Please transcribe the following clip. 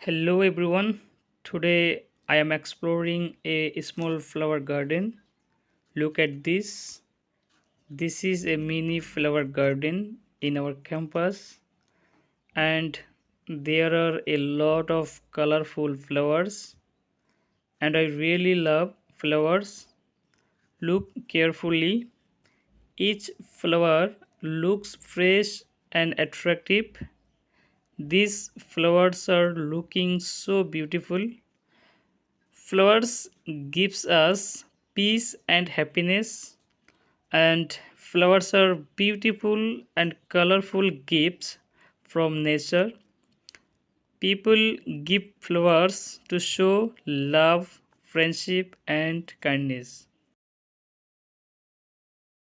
Hello everyone. Today I am exploring a small flower garden. Look at this. This is a mini flower garden in our campus, and there are a lot of colorful flowers, and I really love flowers. Look carefully. Each flower looks fresh and attractive. These flowers are looking so beautiful. Flowers gives us peace and happiness, and flowers are beautiful and colorful gifts from nature. People give flowers to show love, friendship and kindness.